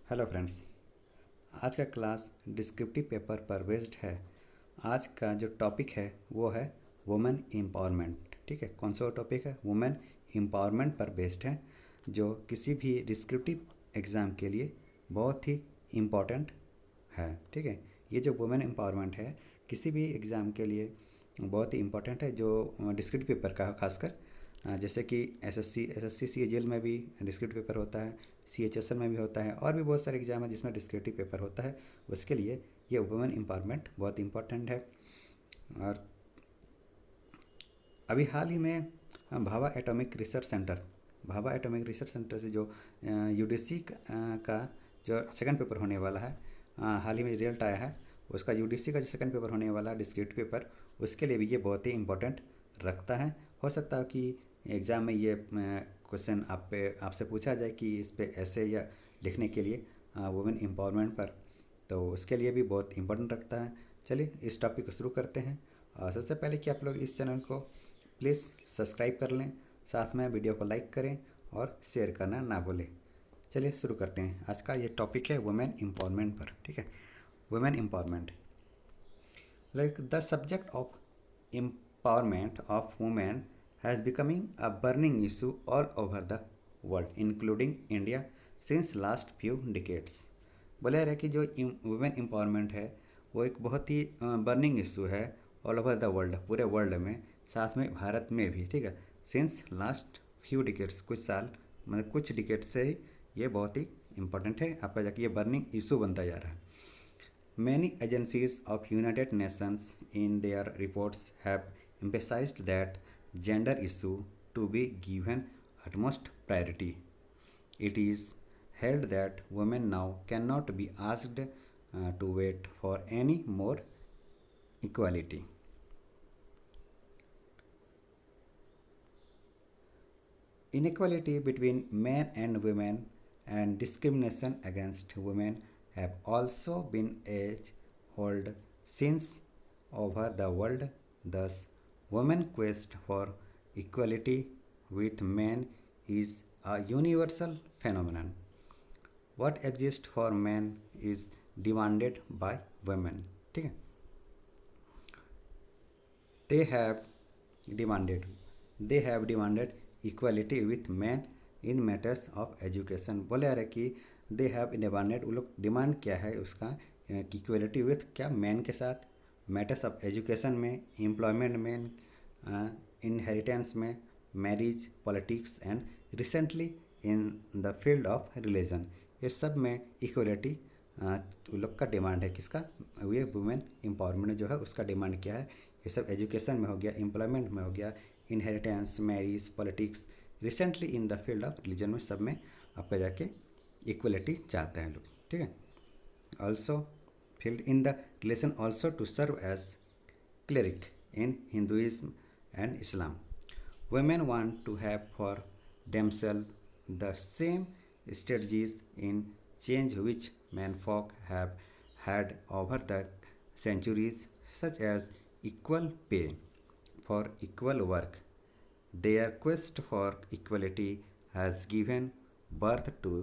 Hello friends. आज का class descriptive paper पर बेस्ड है। आज का जो टॉपिक है वो है वुमेन एम्पावरमेंट। ठीक है, कौन सा टॉपिक है? वुमेन एम्पावरमेंट पर बेस्ड है, जो किसी भी डिस्क्रिप्टिव एग्ज़ाम के लिए बहुत ही इम्पॉर्टेंट है। ठीक है, ये जो वुमेन एम्पावरमेंट है किसी भी एग्ज़ाम के लिए बहुत ही इम्पोर्टेंट है, जो डिस्क्रिप्टिव पेपर का खासकर जैसे कि एसएससी सीजीएल में भी डिस्क्रिप्टिव पेपर होता है, सीएचएसएल में भी होता है, और भी बहुत सारे एग्जाम है जिसमें डिस्क्रिप्टिव पेपर होता है। उसके लिए ये वुमेन एम्पावरमेंट बहुत इंपॉर्टेंट है। और अभी हाल ही में भाभा एटॉमिक रिसर्च सेंटर से जो यूडीसी का जो सेकंड पेपर होने वाला है, हाल ही में रिजल्ट आया है। उसका यूडीसी का जो सेकंड पेपर होने वाला है डिस्क्रिप्टिव पेपर, उसके लिए भी ये बहुत ही इम्पोर्टेंट रखता है। हो सकता है कि एग्ज़ाम में ये क्वेश्चन आपसे पूछा जाए कि इस पे ऐसे या लिखने के लिए वुमेन एम्पावरमेंट पर, तो उसके लिए भी बहुत इम्पोर्टेंट रखता है। चलिए इस टॉपिक को शुरू करते हैं। सबसे पहले कि आप लोग इस चैनल को प्लीज़ सब्सक्राइब कर लें, साथ में वीडियो को लाइक करें और शेयर करना ना भूलें। चलिए शुरू करते हैं। आज का ये टॉपिक है वुमेन एम्पावरमेंट पर। ठीक है, women empowerment like the subject of empowerment of women has becoming a burning issue all over the world including India since last few decades। बोला जा रहा है कि जो वुमेन एम्पावरमेंट है वो एक बहुत ही बर्निंग इशू है ऑल ओवर द वर्ल्ड, पूरे वर्ल्ड में, साथ में भारत में भी। ठीक है, सिंस लास्ट फ्यू डिकेट्स, कुछ साल मतलब कुछ डिकेट से ही ये बहुत ही इम्पोर्टेंट है, आपका जाके ये बर्निंग इशू बनता जा रहा है। Many agencies of United Nations in their reports have emphasized that gender issue to be given utmost priority. It is held that women now cannot be asked to wait for any more equality. Inequality between men and women and discrimination against women have also been age old since over the world. Thus, women's quest for equality with men is a universal phenomenon. What exists for men is demanded by women. ठीक है, they have demanded they have demanded equality with men in matters of education। बोले आ रहे कि they have demanded, वो लोग demand क्या है उसका कि इक्वलिटी विथ क्या मैन के साथ, मैटर्स ऑफ एजुकेशन में, एम्प्लॉयमेंट में, इनहेरिटेंस में, marriage, politics and recently in the field of religion. ये सब में इक्वलिटी वो लोग का डिमांड है। किसका? ये वुमेन एम्पावरमेंट जो है उसका डिमांड क्या है? ये सब एजुकेशन में हो गया, एम्प्लॉयमेंट में हो गया, inheritance, marriage, politics, recently in the field of religion में, सब में आपका जाके इक्वलिटी चाहते हैं लोग। ठीक है, also field in the relation also to serve as cleric in Hinduism and Islam. Women want to have for themselves the same strategies in change which menfolk have had over the centuries, such as equal pay for equal work. Their quest for equality has given birth to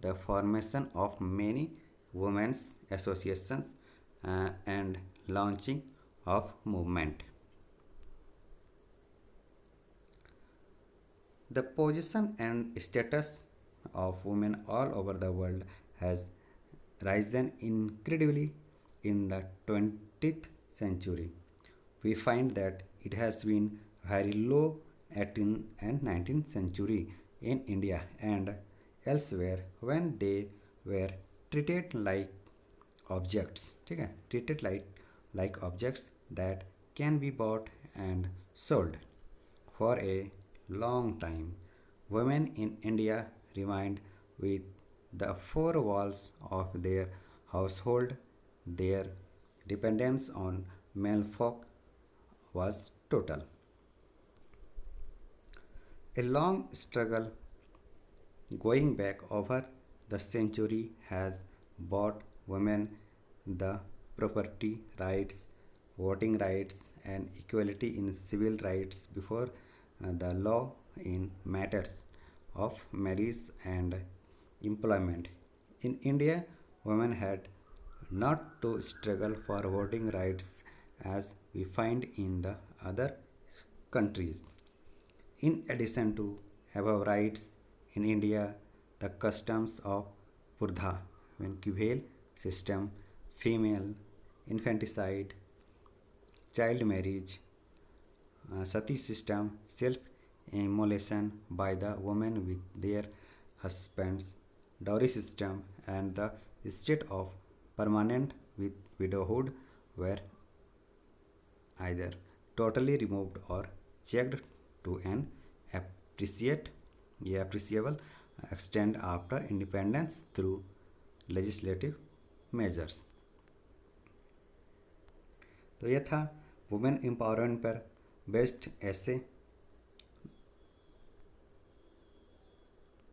the formation of many women's associations and launching of movement. The position and status of women all over the world has risen incredibly in the 20th century. We find that it has been very low 18th and 19th century in India and elsewhere when they were treated like objects। ठीक है, treated like objects that can be bought and sold। For a long time, women in India remained with the four walls of their household. Their dependence on male folk was total। A long struggle going back over the century has brought women the property rights, voting rights, and equality in civil rights before the law in matters of marriage and employment. In India, women had not to struggle for voting rights as we find in the other countries. In addition to above rights, in India, the customs of Purdha, when Kuhel system, female infanticide, child marriage, sati system, self-immolation by the women with their husbands, dowry system, and the state of permanent with widowhood were either totally removed or checked to an appreciable extent after independence through legislative measures. तो यह था women empowerment पर based ऐसे